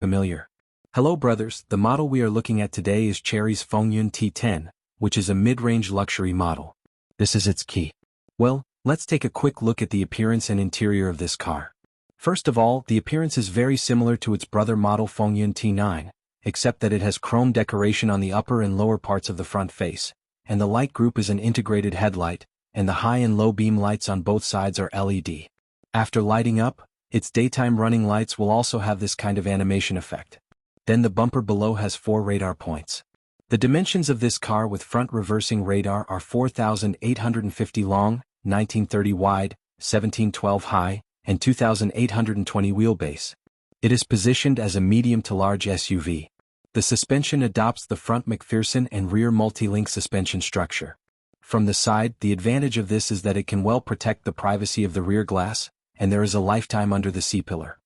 familiar. Hello brothers, the model we are looking at today is Chery's Fengyun T10, which is a mid-range luxury model. This is its key. Well, let's take a quick look at the appearance and interior of this car. First of all, the appearance is very similar to its brother model Fengyun T9, except that it has chrome decoration on the upper and lower parts of the front face, and the light group is an integrated headlight, and the high and low beam lights on both sides are LED. After lighting up, its daytime running lights will also have this kind of animation effect. Then the bumper below has 4 radar points. The dimensions of this car with front reversing radar are 4,850 long, 1930 wide, 1712 high, and 2,820 wheelbase. It is positioned as a medium to large SUV. The suspension adopts the front McPherson and rear multi-link suspension structure. From the side, the advantage of this is that it can well protect the privacy of the rear glass, and there is a lifetime under the C-pillar.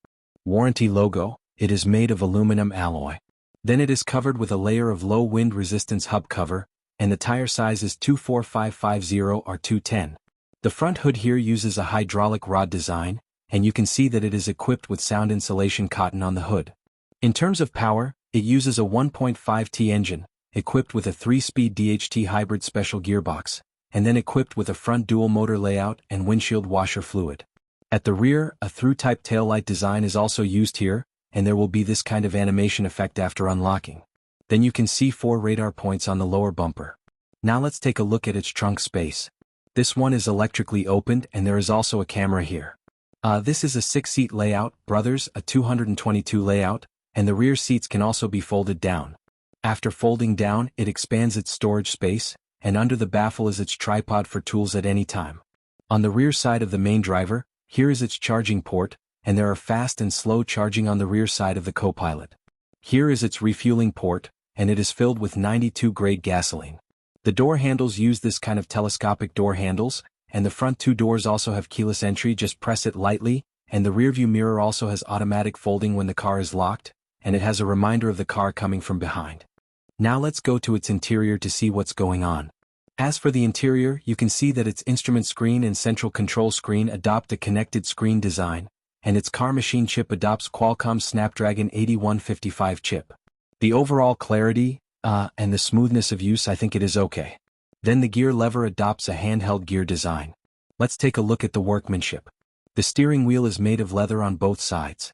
Warranty logo, it is made of aluminum alloy. Then it is covered with a layer of low wind resistance hub cover, and the tire size is 24550 or 210. The front hood here uses a hydraulic rod design, and you can see that it is equipped with sound insulation cotton on the hood. In terms of power, it uses a 1.5T engine, equipped with a 3-speed DHT hybrid special gearbox, and then equipped with a front dual motor layout and windshield washer fluid. At the rear, a through-type taillight design is also used here, and there will be this kind of animation effect after unlocking. Then you can see 4 radar points on the lower bumper. Now let's take a look at its trunk space. This one is electrically opened and there is also a camera here. This is a 6-seat layout, brothers, a 222 layout, and the rear seats can also be folded down. After folding down, it expands its storage space, and under the baffle is its tripod for tools at any time. On the rear side of the main driver, here is its charging port, and there are fast and slow charging on the rear side of the co-pilot. Here is its refueling port, and it is filled with 92 grade gasoline. The door handles use this kind of telescopic door handles, and the front 2 doors also have keyless entry. Just press it lightly, and the rearview mirror also has automatic folding when the car is locked, and it has a reminder of the car coming from behind. Now let's go to its interior to see what's going on. As for the interior, you can see that its instrument screen and central control screen adopt a connected screen design, and its car machine chip adopts Qualcomm's Snapdragon 8155 chip. The overall clarity, and the smoothness of use, I think it is okay. Then the gear lever adopts a handheld gear design. Let's take a look at the workmanship. The steering wheel is made of leather on both sides.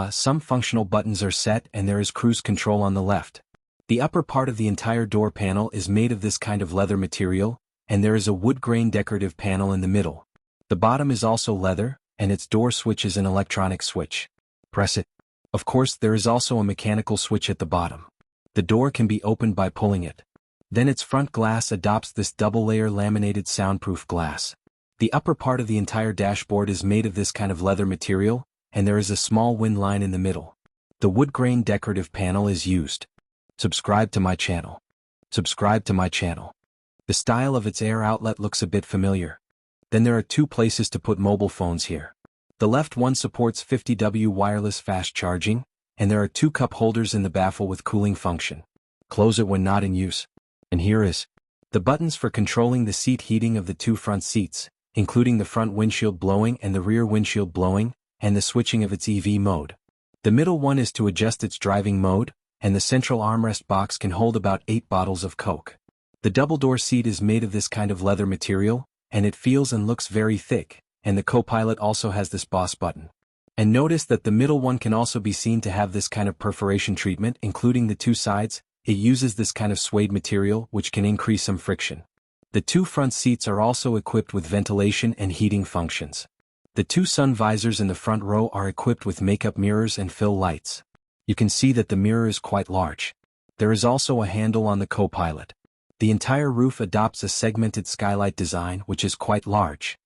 Some functional buttons are set and there is cruise control on the left. The upper part of the entire door panel is made of this kind of leather material, and there is a wood grain decorative panel in the middle. The bottom is also leather, and its door switch is an electronic switch. Press it. Of course, there is also a mechanical switch at the bottom. The door can be opened by pulling it. Then its front glass adopts this double-layer laminated soundproof glass. The upper part of the entire dashboard is made of this kind of leather material, and there is a small wind line in the middle. The wood grain decorative panel is used. Subscribe to my channel. Subscribe to my channel. The style of its air outlet looks a bit familiar. Then there are 2 places to put mobile phones here. The left one supports 50W wireless fast charging, and there are 2 cup holders in the baffle with cooling function. Close it when not in use. And here is the buttons for controlling the seat heating of the 2 front seats, including the front windshield blowing and the rear windshield blowing, and the switching of its EV mode. The middle one is to adjust its driving mode, and the central armrest box can hold about 8 bottles of Coke. The double-door seat is made of this kind of leather material, and it feels and looks very thick, and the co-pilot also has this boss button. And notice that the middle one can also be seen to have this kind of perforation treatment, including the 2 sides. It uses this kind of suede material which can increase some friction. The 2 front seats are also equipped with ventilation and heating functions. The 2 sun visors in the front row are equipped with makeup mirrors and fill lights. You can see that the mirror is quite large. There is also a handle on the co-pilot. The entire roof adopts a segmented skylight design which is quite large.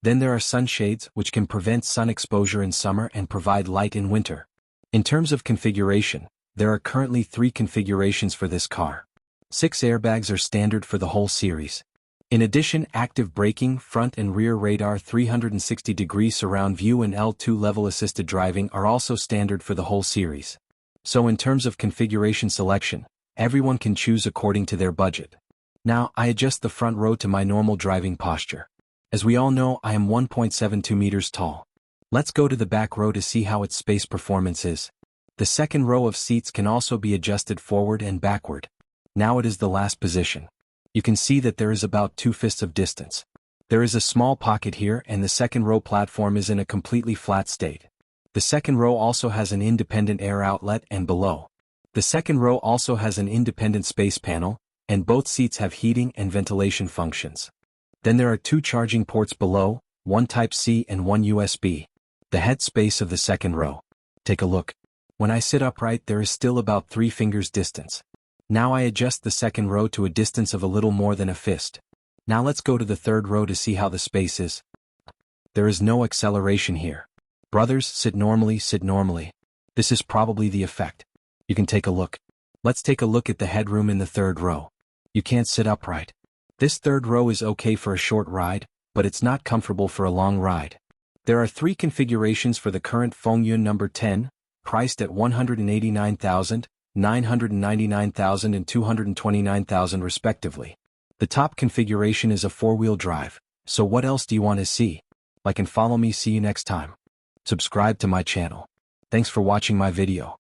Then there are sunshades which can prevent sun exposure in summer and provide light in winter. In terms of configuration, there are currently 3 configurations for this car. 6 airbags are standard for the whole series. In addition, active braking, front and rear radar, 360-degree surround view and L2 level assisted driving are also standard for the whole series. So in terms of configuration selection, everyone can choose according to their budget. Now, I adjust the front row to my normal driving posture. As we all know, I am 1.72 meters tall. Let's go to the back row to see how its space performance is. The second row of seats can also be adjusted forward and backward. Now it is the last position. You can see that there is about 2 fists of distance. There is a small pocket here and the second row platform is in a completely flat state. The second row also has an independent air outlet and below. The second row also has an independent space panel, and both seats have heating and ventilation functions. Then there are 2 charging ports below, one Type-C and one USB. The head space of the second row. Take a look. When I sit upright there is still about 3 fingers distance. Now I adjust the second row to a distance of a little more than a fist. Now let's go to the third row to see how the space is. There is no acceleration here. Brothers, sit normally, sit normally. This is probably the effect. You can take a look. Let's take a look at the headroom in the third row. You can't sit upright. This third row is okay for a short ride, but it's not comfortable for a long ride. There are 3 configurations for the current Fengyun number 10, priced at $189,000, $999,000 and $229,000 respectively. The top configuration is a 4-wheel drive, so what else do you want to see? Like and follow me. See you next time. Subscribe to my channel. Thanks for watching my video.